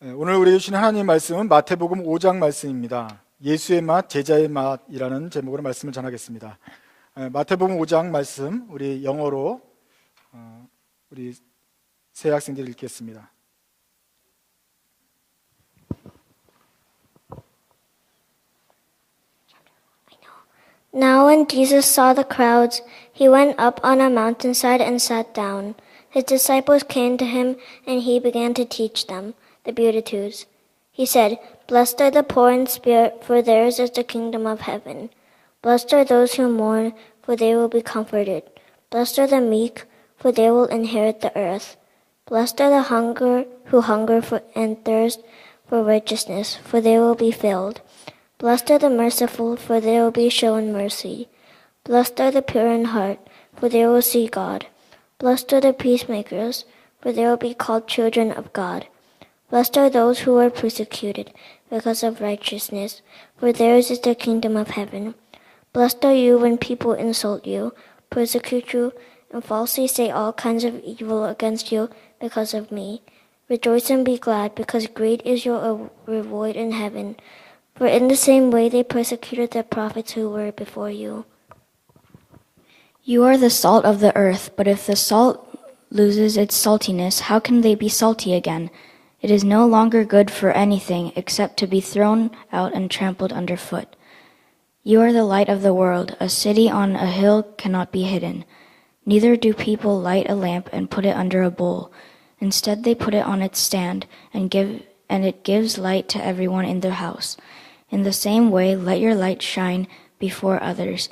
오늘 우리에게 주신 하나님의 말씀은 마태복음 5장 말씀입니다. 예수의 맛, 제자의 맛이라는 제목으로 말씀을 전하겠습니다. 마태복음 5장 말씀 우리 영어로 우리 새 학생들이 읽겠습니다. Now when Jesus saw the crowds, he went up on a mountainside and sat down. His disciples came to him, and he began to teach them the Beatitudes. He said, "Blessed are the poor in spirit, for theirs is the kingdom of heaven. Blessed are those who mourn, for they will be comforted. Blessed are the meek, for they will inherit the earth. Blessed are the who hunger and thirst for righteousness, for they will be filled. Blessed are the merciful, for they will be shown mercy. Blessed are the pure in heart, for they will see God. Blessed are the peacemakers, for they will be called children of God. Blessed are those who are persecuted because of righteousness, for theirs is the kingdom of heaven. Blessed are you when people insult you, persecute you, and falsely say all kinds of evil against you because of me. Rejoice and be glad, because great is your reward in heaven. For in the same way they persecuted the prophets who were before you. You are the salt of the earth, but if the salt loses its saltiness, how can they be salty again? It is no longer good for anything except to be thrown out and trampled underfoot. You are the light of the world. A city on a hill cannot be hidden. Neither do people light a lamp and put it under a bowl. Instead, they put it on its stand, and it gives light to everyone in their house. In the same way, let your light shine before others,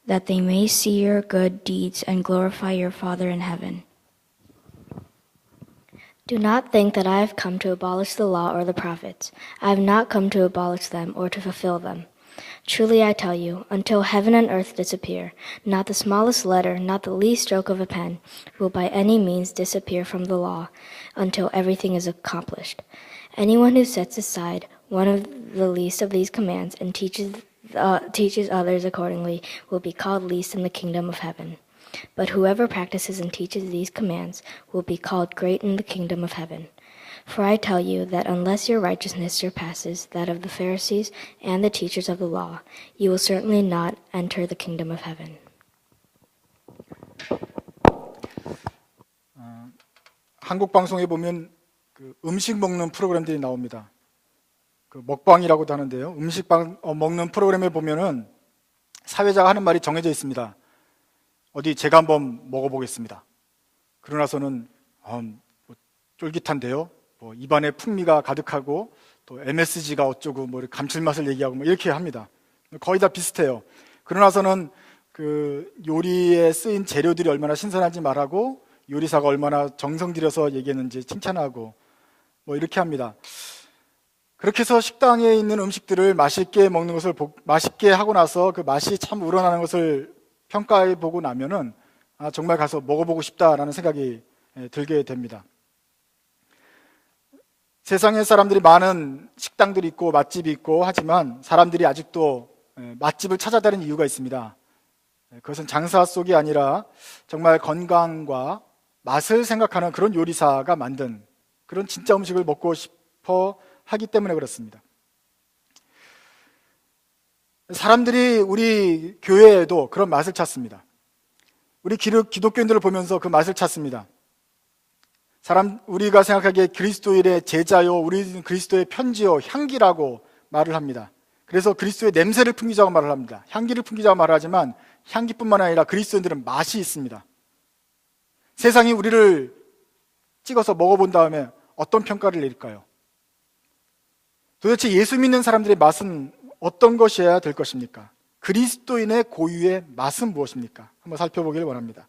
that they may see your good deeds and glorify your Father in heaven. Do not think that I have come to abolish the law or the prophets. I have not come to abolish them or to fulfill them. Truly I tell you, until heaven and earth disappear, not the smallest letter, not the least stroke of a pen, will by any means disappear from the law, until everything is accomplished. Anyone who sets aside one of the least of these commands and teaches others accordingly will be called least in the kingdom of heaven. But whoever practices and teaches these commands will be called great in the kingdom of heaven. For I tell you that unless your righteousness surpasses that of the Pharisees and the teachers of the law, you will certainly not enter the kingdom of heaven. 한국 방송에 보면 음식 먹는 프로그램들이 나옵니다. 먹방이라고도 하는데요. 먹는 프로그램에 보면은 사회자가 하는 말이 정해져 있습니다. 어디 제가 한번 먹어보겠습니다. 그러고 나서는 쫄깃한데요. 입안에 풍미가 가득하고 또 MSG가 어쩌고 감칠맛을 얘기하고 이렇게 합니다. 거의 다 비슷해요. 그러고 나서는 그 요리에 쓰인 재료들이 얼마나 신선한지 말하고 요리사가 얼마나 정성 들여서 얘기했는지 칭찬하고 이렇게 합니다. 그렇게 해서 식당에 있는 음식들을 맛있게 먹는 것을 맛있게 하고 나서 그 맛이 참 우러나는 것을 평가해 보고 나면은 정말 가서 먹어보고 싶다라는 생각이 들게 됩니다. 세상에 사람들이 많은 식당들이 있고 맛집이 있고 하지만 사람들이 아직도 맛집을 찾아다니는 이유가 있습니다. 그것은 장사 속이 아니라 정말 건강과 맛을 생각하는 그런 요리사가 만든 그런 진짜 음식을 먹고 싶어 하기 때문에 그렇습니다. 사람들이 우리 교회에도 그런 맛을 찾습니다. 우리 기독교인들을 보면서 그 맛을 찾습니다. 우리가 생각하기에 그리스도인의 제자요, 우리는 그리스도의 편지요, 향기라고 말을 합니다. 그래서 그리스도의 냄새를 풍기자고 말을 합니다. 향기를 풍기자고 말을 하지만 향기뿐만 아니라 그리스도인들은 맛이 있습니다. 세상이 우리를 찍어서 먹어본 다음에 어떤 평가를 내릴까요? 도대체 예수 믿는 사람들의 맛은 어떤 것이어야 될 것입니까? 그리스도인의 고유의 맛은 무엇입니까? 한번 살펴보기를 원합니다.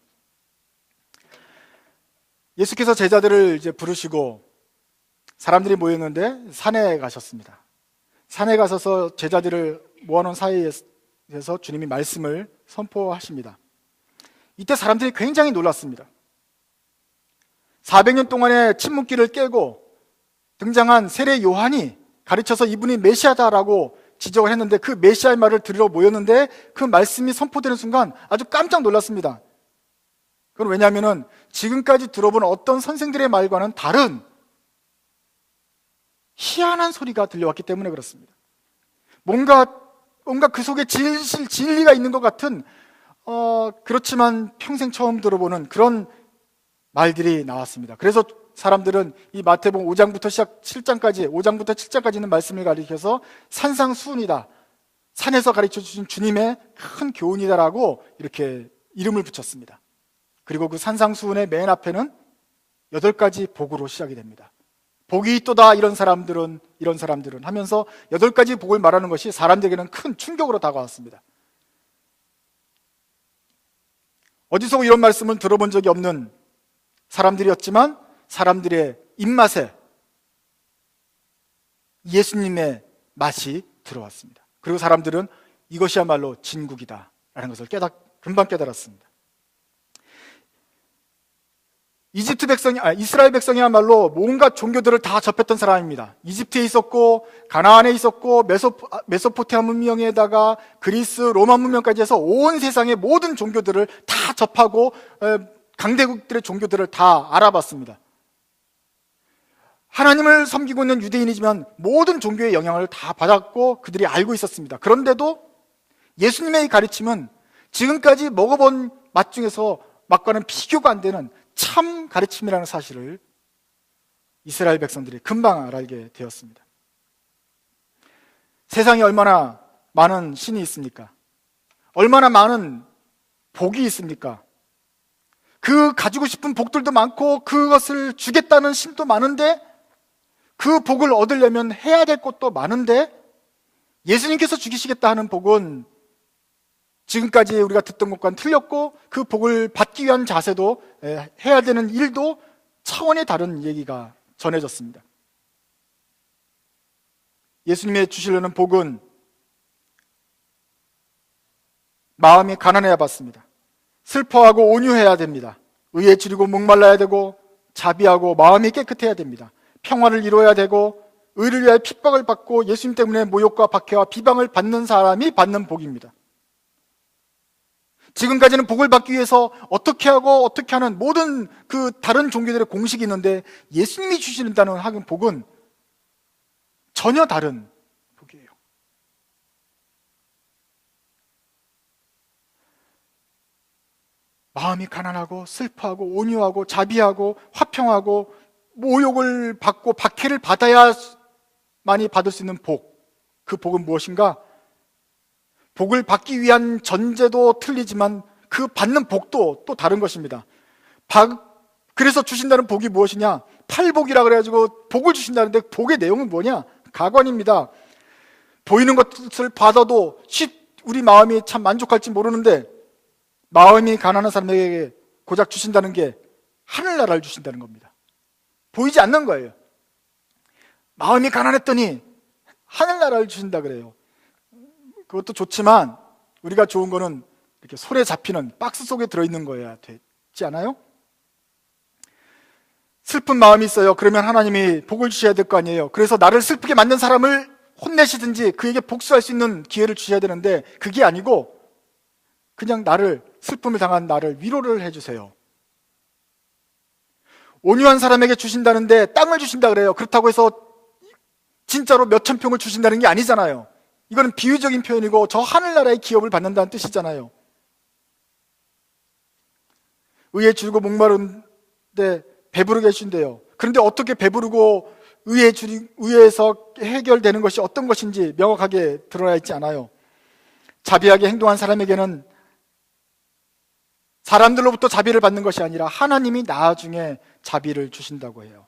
예수께서 제자들을 이제 부르시고 사람들이 모였는데 산에 가셨습니다. 산에 가셔서 제자들을 모아놓은 사이에서 주님이 말씀을 선포하십니다. 이때 사람들이 굉장히 놀랐습니다. 400년 동안의 침묵기를 깨고 등장한 세례 요한이 가르쳐서 이분이 메시아다라고 지적을 했는데 그 메시아의 말을 들으러 모였는데 그 말씀이 선포되는 순간 아주 깜짝 놀랐습니다. 그건 왜냐하면 지금까지 들어본 어떤 선생들의 말과는 다른 희한한 소리가 들려왔기 때문에 그렇습니다. 뭔가 그 속에 진리가 있는 것 같은 그렇지만 평생 처음 들어보는 그런 말들이 나왔습니다. 그래서 사람들은 이 마태복음 5장부터 5장부터 7장까지 있는 말씀을 가리켜서 산상수훈이다, 산에서 가르쳐 주신 주님의 큰 교훈이다라고 이렇게 이름을 붙였습니다. 그리고 그 산상수훈의 맨 앞에는 8가지 복으로 시작이 됩니다. 복이 있도다 이런 사람들은 하면서 8가지 복을 말하는 것이 사람들에게는 큰 충격으로 다가왔습니다. 어디서 이런 말씀을 들어본 적이 없는 사람들이었지만 사람들의 입맛에 예수님의 맛이 들어왔습니다. 그리고 사람들은 이것이야말로 진국이다 라는 것을 금방 깨달았습니다. 이스라엘 백성이야말로 온갖 종교들을 다 접했던 사람입니다. 이집트에 있었고 가나안에 있었고 메소포타미아 문명에다가 그리스, 로마 문명까지 해서 온 세상의 모든 종교들을 다 접하고 강대국들의 종교들을 다 알아봤습니다. 하나님을 섬기고 있는 유대인이지만 모든 종교의 영향을 다 받았고 그들이 알고 있었습니다. 그런데도 예수님의 가르침은 지금까지 먹어본 맛 중에서 맛과는 비교가 안 되는 참 가르침이라는 사실을 이스라엘 백성들이 금방 알게 되었습니다. 세상에 얼마나 많은 신이 있습니까? 얼마나 많은 복이 있습니까? 그 가지고 싶은 복들도 많고 그것을 주겠다는 신도 많은데 그 복을 얻으려면 해야 될 것도 많은데 예수님께서 주시겠다 하는 복은 지금까지 우리가 듣던 것과는 틀렸고 그 복을 받기 위한 자세도 해야 되는 일도 차원이 다른 얘기가 전해졌습니다. 예수님의 주시려는 복은 마음이 가난해야 받습니다. 슬퍼하고 온유해야 됩니다. 의에 줄이고 목말라야 되고 자비하고 마음이 깨끗해야 됩니다. 평화를 이루어야 되고 의를 위하여 핍박을 받고 예수님 때문에 모욕과 박해와 비방을 받는 사람이 받는 복입니다. 지금까지는 복을 받기 위해서 어떻게 하고 어떻게 하는 모든 그 다른 종교들의 공식이 있는데 예수님이 주신다는 하는 복은 전혀 다른 복이에요. 마음이 가난하고 슬퍼하고 온유하고 자비하고 화평하고 모욕을 받고 박해를 받아야만이 받을 수 있는 복. 그 복은 무엇인가? 복을 받기 위한 전제도 틀리지만 그 받는 복도 또 다른 것입니다. 그래서 주신다는 복이 무엇이냐? 팔복이라 그래가지고 복을 주신다는데 복의 내용은 뭐냐? 가관입니다. 보이는 것을 받아도 우리 마음이 참 만족할지 모르는데 마음이 가난한 사람에게 고작 주신다는 게 하늘나라를 주신다는 겁니다. 보이지 않는 거예요. 마음이 가난했더니 하늘나라를 주신다 그래요. 그것도 좋지만 우리가 좋은 거는 이렇게 손에 잡히는 박스 속에 들어있는 거여야 되지 않아요? 슬픈 마음이 있어요. 그러면 하나님이 복을 주셔야 될 거 아니에요. 그래서 나를 슬프게 만든 사람을 혼내시든지 그에게 복수할 수 있는 기회를 주셔야 되는데 그게 아니고 그냥 슬픔을 당한 나를 위로를 해주세요. 온유한 사람에게 주신다는데 땅을 주신다 그래요. 그렇다고 해서 진짜로 몇천 평을 주신다는 게 아니잖아요. 이거는 비유적인 표현이고 저 하늘나라의 기업을 받는다는 뜻이잖아요. 의에 줄이고 목마른데 배부르게 해준대요. 그런데 어떻게 배부르고 의에서 해결되는 것이 어떤 것인지 명확하게 드러나 있지 않아요. 자비하게 행동한 사람에게는 사람들로부터 자비를 받는 것이 아니라 하나님이 나중에 자비를 주신다고 해요.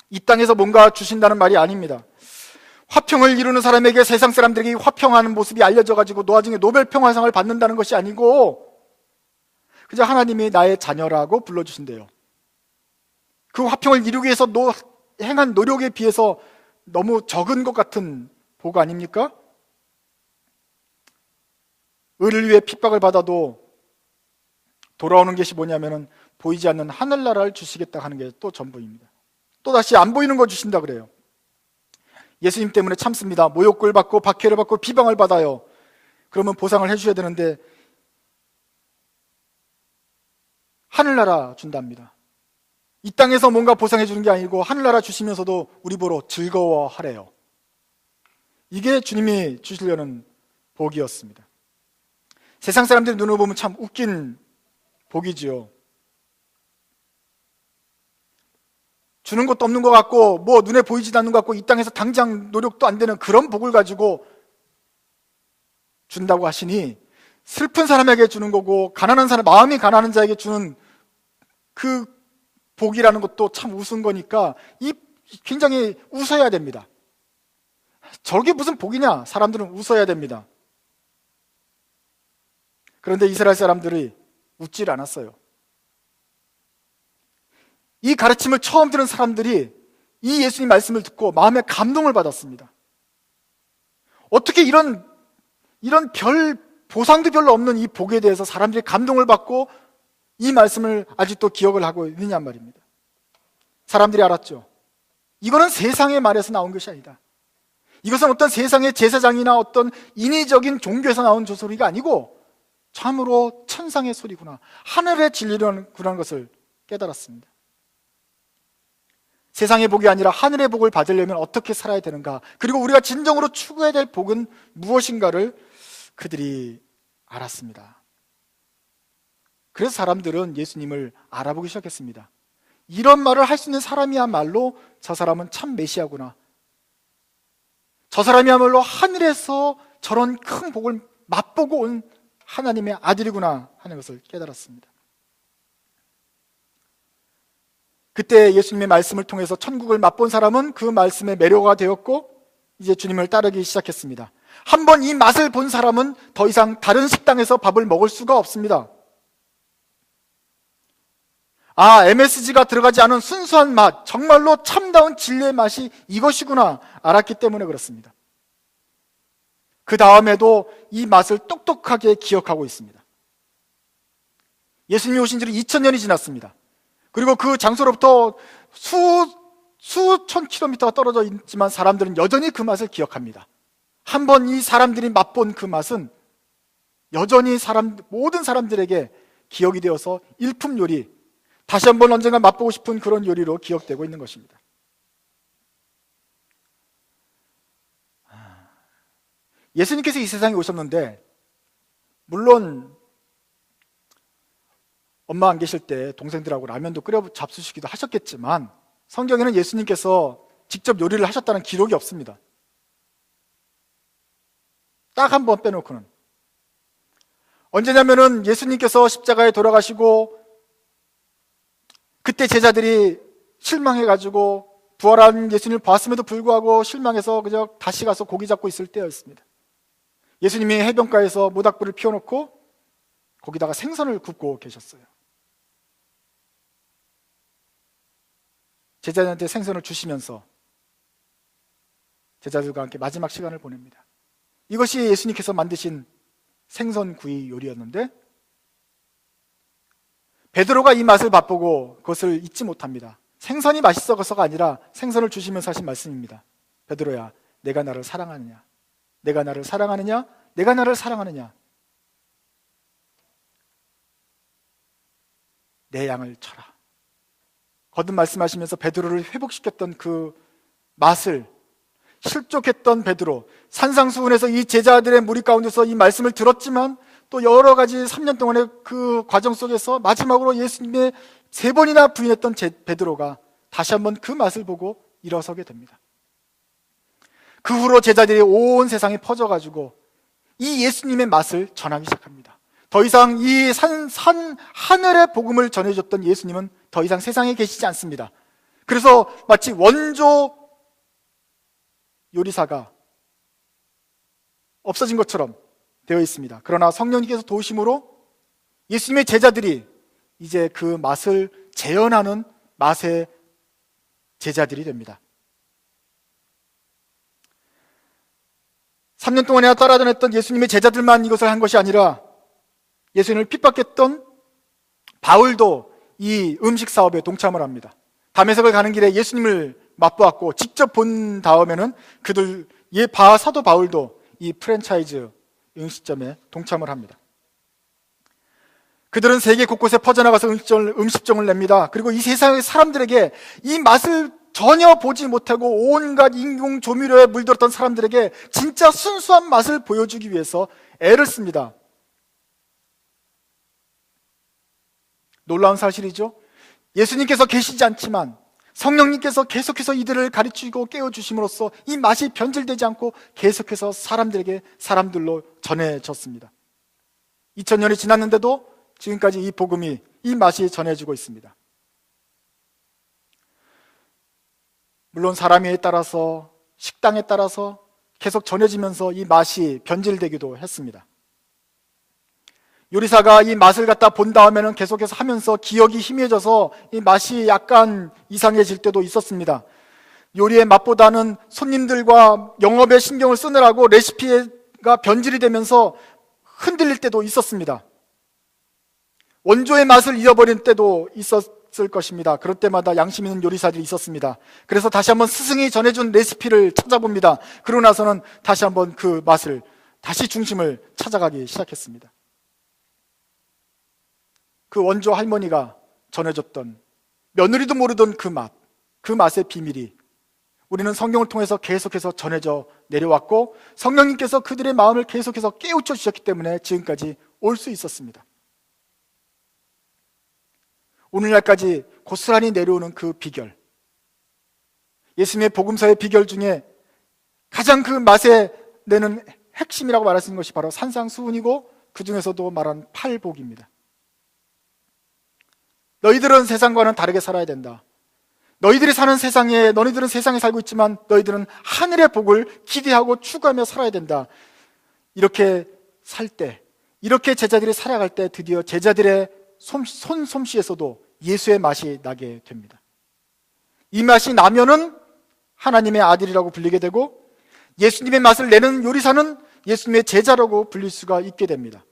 이 땅에서 뭔가 주신다는 말이 아닙니다. 화평을 이루는 사람에게 세상 사람들에게 화평하는 모습이 알려져가지고 나중에 노벨 평화상을 받는다는 것이 아니고 그저 하나님이 나의 자녀라고 불러주신대요. 그 화평을 이루기 위해서 행한 노력에 비해서 너무 적은 것 같은 복 아닙니까? 의를 위해 핍박을 받아도 돌아오는 것이 뭐냐면은 보이지 않는 하늘나라를 주시겠다 하는 게 또 전부입니다. 또다시 안 보이는 거 주신다 그래요. 예수님 때문에 참습니다. 모욕을 받고 박해를 받고 비방을 받아요. 그러면 보상을 해주셔야 되는데 하늘나라 준답니다. 이 땅에서 뭔가 보상해 주는 게 아니고 하늘나라 주시면서도 우리 보러 즐거워하래요. 이게 주님이 주시려는 복이었습니다. 세상 사람들의 눈으로 보면 참 웃긴 복이지요. 주는 것도 없는 것 같고 뭐 눈에 보이지도 않는 것 같고 이 땅에서 당장 노력도 안 되는 그런 복을 가지고 준다고 하시니 슬픈 사람에게 주는 거고 가난한 사람, 마음이 가난한 자에게 주는 그 복이라는 것도 참 우스운 거니까 굉장히 웃어야 됩니다. 저게 무슨 복이냐? 사람들은 웃어야 됩니다. 그런데 이스라엘 사람들이 웃질 않았어요. 이 가르침을 처음 들은 사람들이 이 예수님 말씀을 듣고 마음에 감동을 받았습니다. 어떻게 이런 보상도 별로 없는 이 복에 대해서 사람들이 감동을 받고 이 말씀을 아직도 기억을 하고 있느냐 말입니다. 사람들이 알았죠. 이거는 세상의 말에서 나온 것이 아니다. 이것은 어떤 세상의 제사장이나 어떤 인위적인 종교에서 나온 저 소리가 아니고 참으로 천상의 소리구나, 하늘의 진리라는 것을 깨달았습니다. 세상의 복이 아니라 하늘의 복을 받으려면 어떻게 살아야 되는가, 그리고 우리가 진정으로 추구해야 될 복은 무엇인가를 그들이 알았습니다. 그래서 사람들은 예수님을 알아보기 시작했습니다. 이런 말을 할 수 있는 사람이야말로 저 사람은 참 메시아구나, 저 사람이야말로 하늘에서 저런 큰 복을 맛보고 온 하나님의 아들이구나 하는 것을 깨달았습니다. 그때 예수님의 말씀을 통해서 천국을 맛본 사람은 그 말씀에 매료가 되었고 이제 주님을 따르기 시작했습니다. 한번 이 맛을 본 사람은 더 이상 다른 식당에서 밥을 먹을 수가 없습니다. MSG가 들어가지 않은 순수한 맛, 정말로 참다운 진리의 맛이 이것이구나 알았기 때문에 그렇습니다. 그 다음에도 이 맛을 똑똑하게 기억하고 있습니다. 예수님이 오신 지 2000년이 지났습니다. 그리고 그 장소로부터 수천 킬로미터가 떨어져 있지만 사람들은 여전히 그 맛을 기억합니다. 한번 이 사람들이 맛본 그 맛은 여전히 모든 사람들에게 기억이 되어서 일품 요리, 다시 한번 언젠가 맛보고 싶은 그런 요리로 기억되고 있는 것입니다. 예수님께서 이 세상에 오셨는데, 물론 엄마 안 계실 때 동생들하고 라면도 끓여 잡수시기도 하셨겠지만 성경에는 예수님께서 직접 요리를 하셨다는 기록이 없습니다. 딱 한 번 빼놓고는. 언제냐면은 예수님께서 십자가에 돌아가시고 그때 제자들이 실망해가지고 부활한 예수님을 봤음에도 불구하고 실망해서 그저 다시 가서 고기 잡고 있을 때였습니다. 예수님이 해변가에서 모닥불을 피워놓고 거기다가 생선을 굽고 계셨어요. 제자들한테 생선을 주시면서 제자들과 함께 마지막 시간을 보냅니다. 이것이 예수님께서 만드신 생선구이 요리였는데 베드로가 이 맛을 맛보고 그것을 잊지 못합니다. 생선이 맛있어서가 아니라 생선을 주시면서 하신 말씀입니다. 베드로야, 내가 나를 사랑하느냐? 내가 나를 사랑하느냐? 내가 나를 사랑하느냐? 내 양을 쳐라. 거듭 말씀하시면서 베드로를 회복시켰던 그 맛을 실족했던 베드로, 산상수훈에서 이 제자들의 무리 가운데서 이 말씀을 들었지만 또 여러 가지 3년 동안의 그 과정 속에서 마지막으로 예수님의 3번이나 부인했던 베드로가 다시 한번 그 맛을 보고 일어서게 됩니다. 그 후로 제자들이 온 세상에 퍼져가지고 이 예수님의 맛을 전하기 시작합니다. 더 이상 이 하늘의 복음을 전해줬던 예수님은 더 이상 세상에 계시지 않습니다. 그래서 마치 원조 요리사가 없어진 것처럼 되어 있습니다. 그러나 성령님께서 도우심으로 예수님의 제자들이 이제 그 맛을 재현하는 맛의 제자들이 됩니다. 3년 동안이나 따라다녔던 예수님의 제자들만 이것을 한 것이 아니라 예수님을 핍박했던 바울도 이 음식 사업에 동참을 합니다. 다메섹을 가는 길에 예수님을 맛보았고 직접 본 다음에는 사도 바울도 이 프랜차이즈 음식점에 동참을 합니다. 그들은 세계 곳곳에 퍼져나가서 음식점을 냅니다. 그리고 이 세상의 사람들에게 이 맛을 전혀 보지 못하고 온갖 인공 조미료에 물들었던 사람들에게 진짜 순수한 맛을 보여주기 위해서 애를 씁니다. 놀라운 사실이죠. 예수님께서 계시지 않지만 성령님께서 계속해서 이들을 가르치고 깨워주심으로써 이 맛이 변질되지 않고 계속해서 사람들로 전해졌습니다. 2000년이 지났는데도 지금까지 이 복음이, 이 맛이 전해지고 있습니다. 물론 사람에 따라서, 식당에 따라서 계속 전해지면서 이 맛이 변질되기도 했습니다. 요리사가 이 맛을 갖다 본 다음에는 계속해서 하면서 기억이 희미해져서 이 맛이 약간 이상해질 때도 있었습니다. 요리의 맛보다는 손님들과 영업에 신경을 쓰느라고 레시피가 변질이 되면서 흔들릴 때도 있었습니다. 원조의 맛을 잃어버린 때도 있었을 것입니다. 그럴 때마다 양심 있는 요리사들이 있었습니다. 그래서 다시 한번 스승이 전해준 레시피를 찾아봅니다. 그러고 나서는 다시 한번 그 맛을, 다시 중심을 찾아가기 시작했습니다. 그 원조 할머니가 전해줬던, 며느리도 모르던 그 맛, 그 맛의 비밀이 우리는 성경을 통해서 계속해서 전해져 내려왔고 성령님께서 그들의 마음을 계속해서 깨우쳐 주셨기 때문에 지금까지 올 수 있었습니다. 오늘날까지 고스란히 내려오는 그 비결, 예수님의 복음서의 비결 중에 가장 그 맛에 내는 핵심이라고 말할 수 있는 것이 바로 산상수훈이고 그 중에서도 말한 팔복입니다. 너희들은 세상과는 다르게 살아야 된다. 너희들이 사는 세상에, 너희들은 세상에 살고 있지만 너희들은 하늘의 복을 기대하고 추구하며 살아야 된다. 이렇게 살 때, 이렇게 제자들이 살아갈 때 드디어 제자들의 솜씨에서도 예수의 맛이 나게 됩니다. 이 맛이 나면은 하나님의 아들이라고 불리게 되고 예수님의 맛을 내는 요리사는 예수님의 제자라고 불릴 수가 있게 됩니다.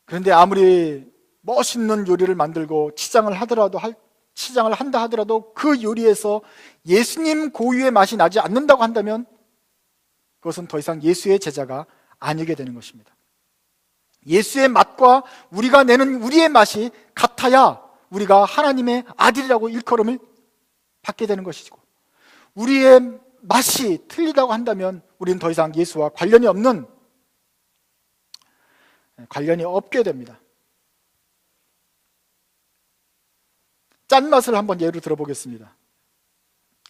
그런데 아무리 멋있는 요리를 만들고 치장을 한다 하더라도 그 요리에서 예수님 고유의 맛이 나지 않는다고 한다면 그것은 더 이상 예수의 제자가 아니게 되는 것입니다. 예수의 맛과 우리가 내는 우리의 맛이 같아야 우리가 하나님의 아들이라고 일컬음을 받게 되는 것이고, 우리의 맛이 틀리다고 한다면 우리는 더 이상 예수와 관련이 없게 됩니다. 짠맛을 한번 예로 들어보겠습니다.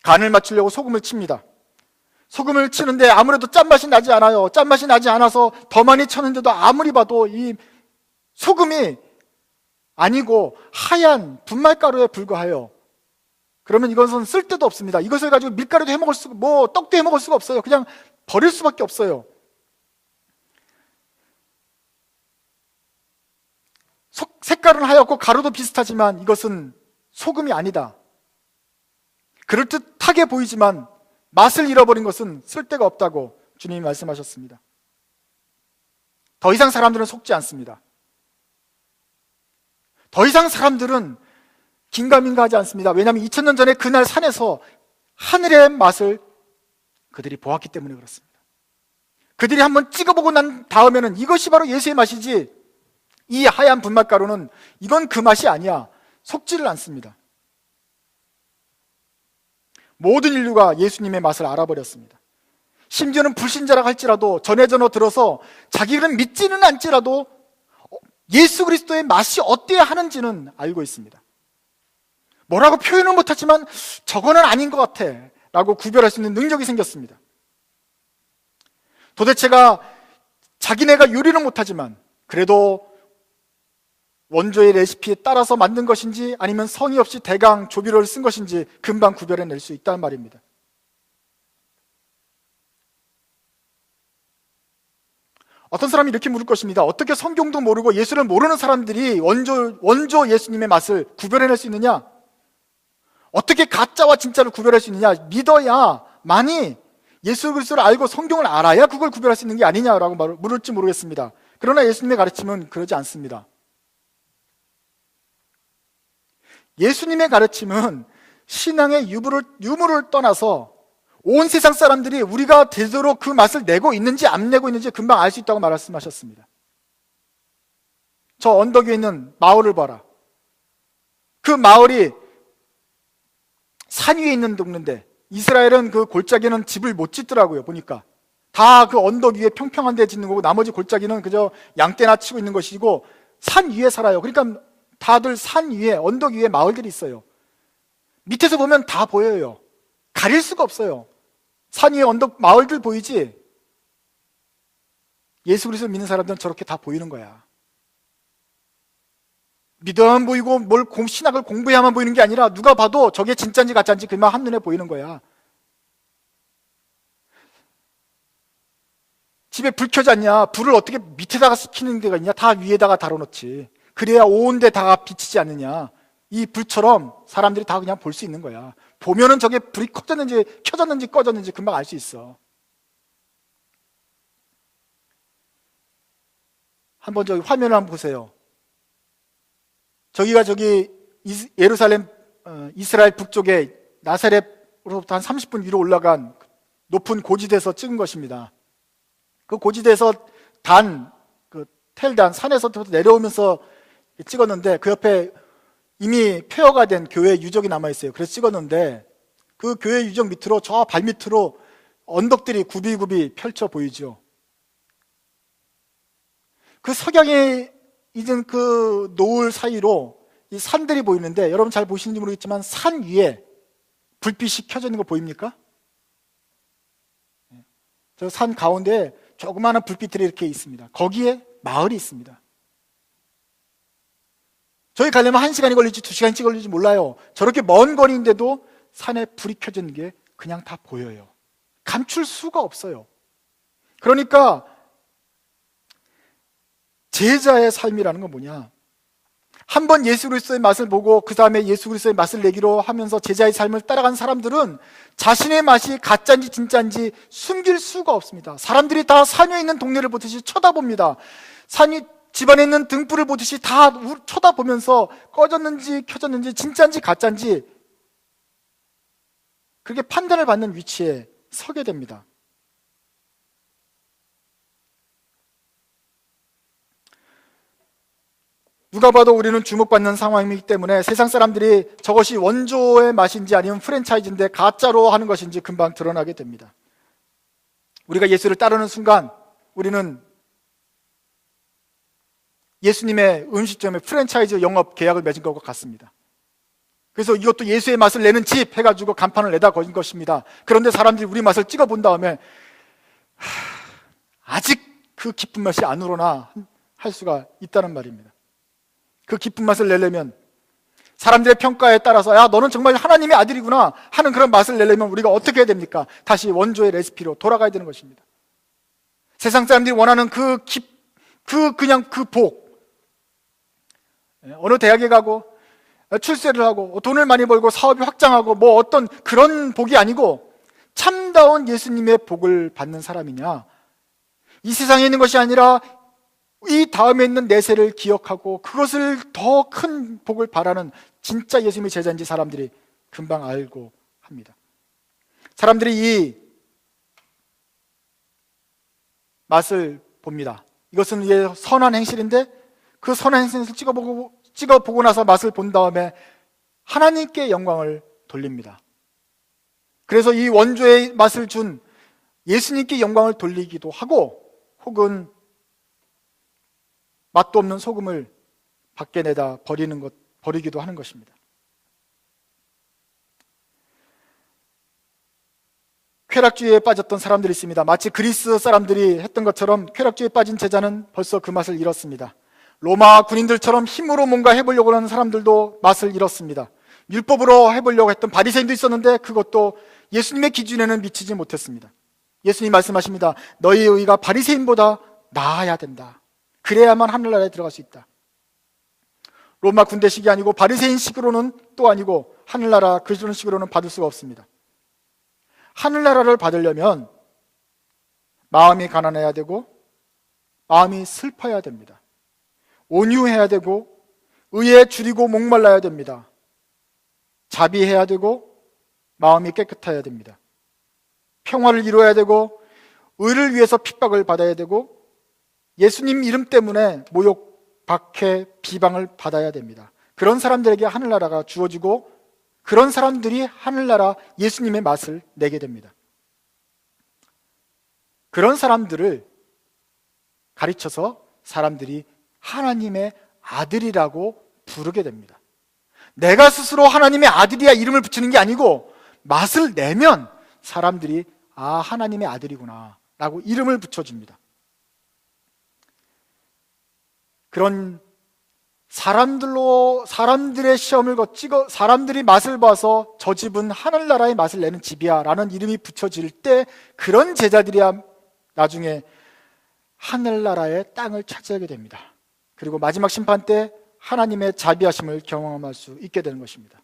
간을 맞추려고 소금을 칩니다. 소금을 치는데 아무래도 짠맛이 나지 않아요. 짠맛이 나지 않아서 더 많이 쳤는데도 아무리 봐도 이 소금이 아니고 하얀 분말가루에 불과해요. 그러면 이것은 쓸데도 없습니다. 이것을 가지고 밀가루도 해먹을 수가, 떡도 해먹을 수가 없어요. 그냥 버릴 수밖에 없어요. 색깔은 하얗고 가루도 비슷하지만 이것은 소금이 아니다. 그럴듯하게 보이지만 맛을 잃어버린 것은 쓸데가 없다고 주님이 말씀하셨습니다. 더 이상 사람들은 속지 않습니다. 더 이상 사람들은 긴가민가하지 않습니다. 왜냐하면 2000년 전에 그날 산에서 하늘의 맛을 그들이 보았기 때문에 그렇습니다. 그들이 한번 찍어보고 난 다음에는 이것이 바로 예수의 맛이지, 이 하얀 분말가루는 이건 그 맛이 아니야, 속지를 않습니다. 모든 인류가 예수님의 맛을 알아버렸습니다. 심지어는 불신자라고 할지라도, 전에 들어서 자기는 믿지는 않지라도 예수 그리스도의 맛이 어때야 하는지는 알고 있습니다. 뭐라고 표현은 못하지만 저거는 아닌 것 같아 라고 구별할 수 있는 능력이 생겼습니다. 도대체가 자기네가 요리는 못하지만 그래도 원조의 레시피에 따라서 만든 것인지 아니면 성의 없이 대강 조미료를 쓴 것인지 금방 구별해낼 수 있다는 말입니다. 어떤 사람이 이렇게 물을 것입니다. 어떻게 성경도 모르고 예수를 모르는 사람들이 원조 예수님의 맛을 구별해낼 수 있느냐? 어떻게 가짜와 진짜를 구별할 수 있느냐? 믿어야만이 예수 그리스도를 알고 성경을 알아야 그걸 구별할 수 있는 게 아니냐라고 물을지 모르겠습니다. 그러나 예수님의 가르침은 그러지 않습니다. 예수님의 가르침은 신앙의 유무를 떠나서 온 세상 사람들이 우리가 되도록 그 맛을 내고 있는지 안 내고 있는지 금방 알 수 있다고 말씀하셨습니다. 저 언덕 위에 있는 마을을 봐라. 그 마을이 산 위에 있는 동네인데 이스라엘은 그 골짜기는 집을 못 짓더라고요. 보니까 다 그 언덕 위에 평평한 데 짓는 거고 나머지 골짜기는 그저 양떼나 치고 있는 것이고 산 위에 살아요. 그러니까 다들 산 위에 언덕 위에 마을들이 있어요. 밑에서 보면 다 보여요. 가릴 수가 없어요. 산 위에 언덕 마을들 보이지? 예수 그리스도를 믿는 사람들은 저렇게 다 보이는 거야. 믿어야만 보이고 신학을 공부해야만 보이는 게 아니라 누가 봐도 저게 진짜인지 가짜인지 그만 한눈에 보이는 거야. 집에 불 켜지 않냐? 불을 어떻게 밑에다가 시키는 데가 있냐? 다 위에다가 달아놓지. 그래야 온 데 다 비치지 않느냐? 이 불처럼 사람들이 다 그냥 볼 수 있는 거야. 보면은 저게 불이 켜졌는지 꺼졌는지 금방 알 수 있어. 한번 저기 화면을 한번 보세요. 저기가 예루살렘 이스라엘 북쪽에 나사렛으로부터 한 30분 위로 올라간 높은 고지대에서 찍은 것입니다. 그 고지대에서 텔단 산에서부터 내려오면서 찍었는데 그 옆에 이미 폐허가 된 교회 유적이 남아있어요. 그래서 찍었는데 그 교회 유적 밑으로 저 발밑으로 언덕들이 굽이굽이 펼쳐 보이죠. 그 석양에 잊은 그 노을 사이로 이 산들이 보이는데 여러분 잘 보시는지 모르겠지만 산 위에 불빛이 켜져 있는 거 보입니까? 저 산 가운데 조그마한 불빛들이 이렇게 있습니다. 거기에 마을이 있습니다. 저기 가려면 1시간이 걸릴지 2시간이 걸릴지 몰라요. 저렇게 먼 거리인데도 산에 불이 켜져 있는 게 그냥 다 보여요. 감출 수가 없어요. 그러니까 제자의 삶이라는 건 뭐냐? 한번 예수 그리스도의 맛을 보고 그 다음에 예수 그리스도의 맛을 내기로 하면서 제자의 삶을 따라간 사람들은 자신의 맛이 가짜인지 진짜인지 숨길 수가 없습니다. 사람들이 다 산 위에 있는 동네를 보듯이 쳐다봅니다. 집안에 있는 등불을 보듯이 다 쳐다보면서 꺼졌는지 켜졌는지 진짜인지 가짜인지 그렇게 판단을 받는 위치에 서게 됩니다. 누가 봐도 우리는 주목받는 상황이기 때문에 세상 사람들이 저것이 원조의 맛인지 아니면 프랜차이즈인데 가짜로 하는 것인지 금방 드러나게 됩니다. 우리가 예수를 따르는 순간 우리는 예수님의 음식점에 프랜차이즈 영업 계약을 맺은 것과 같습니다. 그래서 이것도 예수의 맛을 내는 집 해가지고 간판을 내다 거진 것입니다. 그런데 사람들이 우리 맛을 찍어본 다음에 아직 그 깊은 맛이 안 우러나 할 수가 있다는 말입니다. 그 깊은 맛을 내려면 사람들의 평가에 따라서 야 너는 정말 하나님의 아들이구나 하는 그런 맛을 내려면 우리가 어떻게 해야 됩니까? 다시 원조의 레시피로 돌아가야 되는 것입니다. 세상 사람들이 원하는 그 복, 어느 대학에 가고 출세를 하고 돈을 많이 벌고 사업이 확장하고 뭐 어떤 그런 복이 아니고 참다운 예수님의 복을 받는 사람이냐, 이 세상에 있는 것이 아니라 이 다음에 있는 내세를 기억하고 그것을 더 큰 복을 바라는 진짜 예수님의 제자인지 사람들이 금방 알고 합니다. 사람들이 이 맛을 봅니다. 이것은 이게 선한 행실인데 그 선한 행실을 찍어보고 나서 맛을 본 다음에 하나님께 영광을 돌립니다. 그래서 이 원조의 맛을 준 예수님께 영광을 돌리기도 하고 혹은 맛도 없는 소금을 밖에 내다 버리기도 하는 것입니다. 쾌락주의에 빠졌던 사람들이 있습니다. 마치 그리스 사람들이 했던 것처럼 쾌락주의에 빠진 제자는 벌써 그 맛을 잃었습니다. 로마 군인들처럼 힘으로 뭔가 해보려고 하는 사람들도 맛을 잃었습니다. 율법으로 해보려고 했던 바리새인도 있었는데 그것도 예수님의 기준에는 미치지 못했습니다. 예수님 말씀하십니다. 너희의 의가 바리새인보다 나아야 된다. 그래야만 하늘나라에 들어갈 수 있다. 로마 군대식이 아니고 바리새인식으로는 또 아니고 하늘나라 그런 식으로는 받을 수가 없습니다. 하늘나라를 받으려면 마음이 가난해야 되고 마음이 슬퍼야 됩니다. 온유해야 되고 의에 줄이고 목말라야 됩니다. 자비해야 되고 마음이 깨끗해야 됩니다. 평화를 이루어야 되고 의를 위해서 핍박을 받아야 되고 예수님 이름 때문에 모욕, 박해, 비방을 받아야 됩니다. 그런 사람들에게 하늘나라가 주어지고 그런 사람들이 하늘나라 예수님의 맛을 내게 됩니다. 그런 사람들을 가르쳐서 사람들이 하나님의 아들이라고 부르게 됩니다. 내가 스스로 하나님의 아들이야 이름을 붙이는 게 아니고 맛을 내면 사람들이 아, 하나님의 아들이구나 라고 이름을 붙여줍니다. 그런 사람들의 시험을 거치고 사람들이 맛을 봐서 저 집은 하늘나라의 맛을 내는 집이야 라는 이름이 붙여질 때 그런 제자들이야 나중에 하늘나라의 땅을 차지하게 됩니다. 그리고 마지막 심판 때 하나님의 자비하심을 경험할 수 있게 되는 것입니다.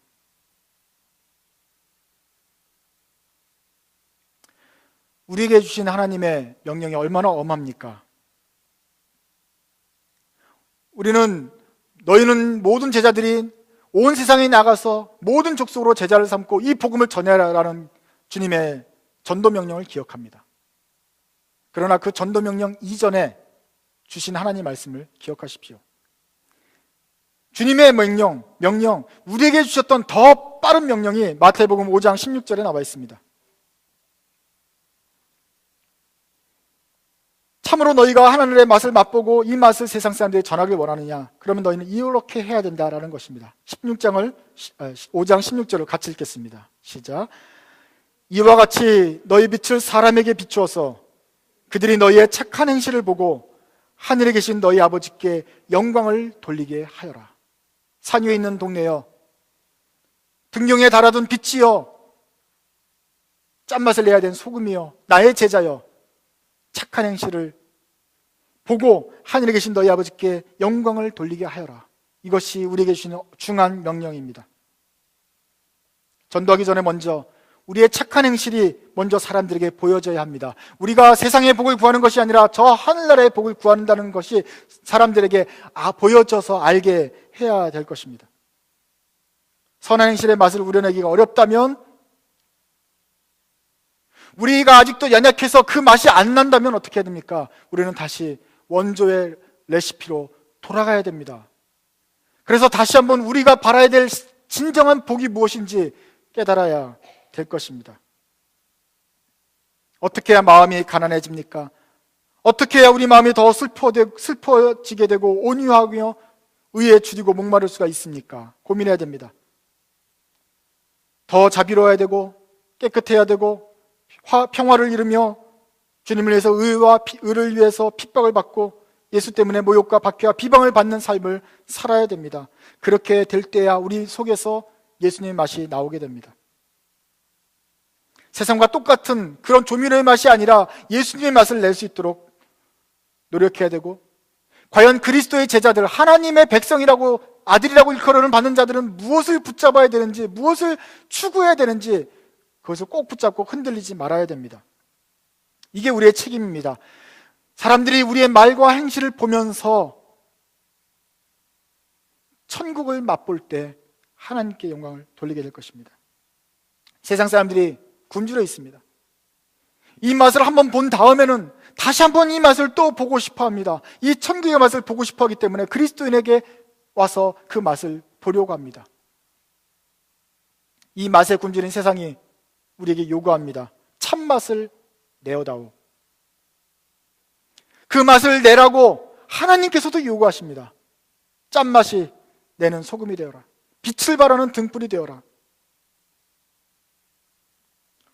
우리에게 주신 하나님의 명령이 얼마나 엄합니까? 너희는 모든 제자들이 온 세상에 나가서 모든 족속으로 제자를 삼고 이 복음을 전해라라는 주님의 전도 명령을 기억합니다. 그러나 그 전도 명령 이전에 주신 하나님 말씀을 기억하십시오. 주님의 명령, 우리에게 주셨던 더 빠른 명령이 마태복음 5장 16절에 나와 있습니다. 참으로 너희가 하늘의 맛을 맛보고 이 맛을 세상 사람들에게 전하길 원하느냐? 그러면 너희는 이렇게 해야 된다라는 것입니다. 5장 16절을 같이 읽겠습니다. 시작. 이와 같이 너희 빛을 사람에게 비추어서 그들이 너희의 착한 행실을 보고 하늘에 계신 너희 아버지께 영광을 돌리게 하여라. 산 위에 있는 동네여, 등경에 달아둔 빛이여, 짠맛을 내야 되는 소금이여, 나의 제자여, 착한 행실을 보고 하늘에 계신 너희 아버지께 영광을 돌리게 하여라. 이것이 우리에게 주시는 중요한 명령입니다. 전도하기 전에 먼저 우리의 착한 행실이 먼저 사람들에게 보여져야 합니다. 우리가 세상의 복을 구하는 것이 아니라 저 하늘나라의 복을 구한다는 것이 사람들에게 보여져서 알게 해야 될 것입니다. 선한 행실의 맛을 우려내기가 어렵다면, 우리가 아직도 연약해서 그 맛이 안 난다면 어떻게 해야 됩니까? 우리는 다시 원조의 레시피로 돌아가야 됩니다. 그래서 다시 한번 우리가 바라야 될 진정한 복이 무엇인지 깨달아야 될 것입니다. 어떻게 해야 마음이 가난해집니까? 어떻게 해야 우리 마음이 더 슬퍼지게 되고 온유하며 의에 주리고 목마를 수가 있습니까? 고민해야 됩니다. 더 자비로워야 되고 깨끗해야 되고 평화를 이루며 주님을 위해서 의를 위해서 핍박을 받고 예수 때문에 모욕과 박해와 비방을 받는 삶을 살아야 됩니다. 그렇게 될 때야 우리 속에서 예수님의 맛이 나오게 됩니다. 세상과 똑같은 그런 조미료의 맛이 아니라 예수님의 맛을 낼 수 있도록 노력해야 되고, 과연 그리스도의 제자들, 하나님의 백성이라고 아들이라고 일컬어는 받는 자들은 무엇을 붙잡아야 되는지, 무엇을 추구해야 되는지 그것을 꼭 붙잡고 흔들리지 말아야 됩니다. 이게 우리의 책임입니다. 사람들이 우리의 말과 행실을 보면서 천국을 맛볼 때 하나님께 영광을 돌리게 될 것입니다. 세상 사람들이 굶주려 있습니다. 이 맛을 한번 본 다음에는 다시 한번 이 맛을 또 보고 싶어 합니다. 이 천국의 맛을 보고 싶어 하기 때문에 그리스도인에게 와서 그 맛을 보려고 합니다. 이 맛에 굶주린 세상이 우리에게 요구합니다. 참맛을 내어다오. 그 맛을 내라고 하나님께서도 요구하십니다. 짠맛이 내는 소금이 되어라. 빛을 발하는 등불이 되어라.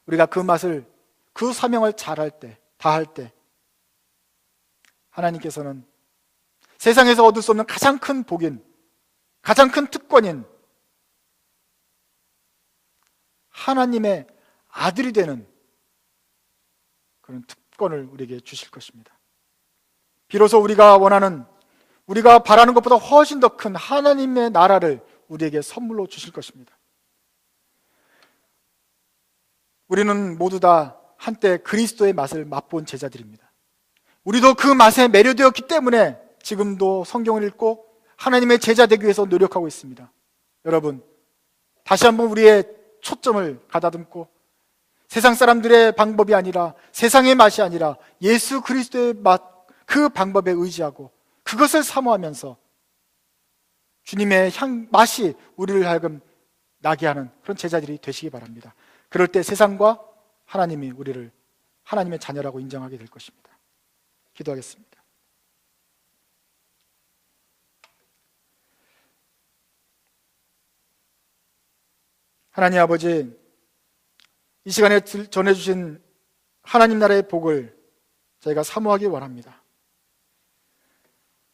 우리가 그 맛을, 그 사명을 잘할 때, 다할 때 하나님께서는 세상에서 얻을 수 없는 가장 큰 복인, 가장 큰 특권인 하나님의 아들이 되는 그런 특권을 우리에게 주실 것입니다. 비로소 우리가 원하는, 우리가 바라는 것보다 훨씬 더 큰 하나님의 나라를 우리에게 선물로 주실 것입니다. 우리는 모두 다 한때 그리스도의 맛을 맛본 제자들입니다. 우리도 그 맛에 매료되었기 때문에 지금도 성경을 읽고 하나님의 제자 되기 위해서 노력하고 있습니다. 여러분, 다시 한번 우리의 초점을 가다듬고 세상 사람들의 방법이 아니라, 세상의 맛이 아니라 예수 그리스도의 맛, 그 방법에 의지하고 그것을 사모하면서 주님의 맛이 우리를 하여금 나게 하는 그런 제자들이 되시기 바랍니다. 그럴 때 세상과 하나님이 우리를 하나님의 자녀라고 인정하게 될 것입니다. 기도하겠습니다. 하나님 아버지, 이 시간에 전해주신 하나님 나라의 복을 저희가 사모하기 원합니다.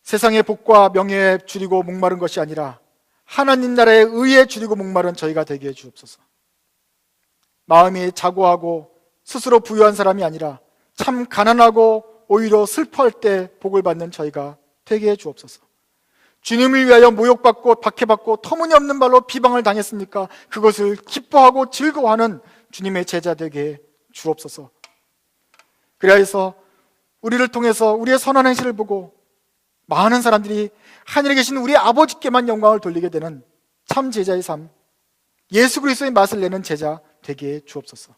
세상의 복과 명예에 줄이고 목마른 것이 아니라 하나님 나라의 의에 줄이고 목마른 저희가 되게 해 주옵소서. 마음이 자고하고 스스로 부유한 사람이 아니라 참 가난하고 오히려 슬퍼할 때 복을 받는 저희가 되게 해 주옵소서. 주님을 위하여 모욕받고 박해받고 터무니없는 말로 비방을 당했으니까 그것을 기뻐하고 즐거워하는 주님의 제자 되게 주옵소서. 그래야 해서 우리를 통해서 우리의 선한 행실을 보고 많은 사람들이 하늘에 계신 우리 아버지께만 영광을 돌리게 되는 참 제자의 삶, 예수 그리스도의 맛을 내는 제자 되게 주옵소서.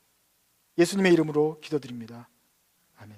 예수님의 이름으로 기도드립니다. 아멘.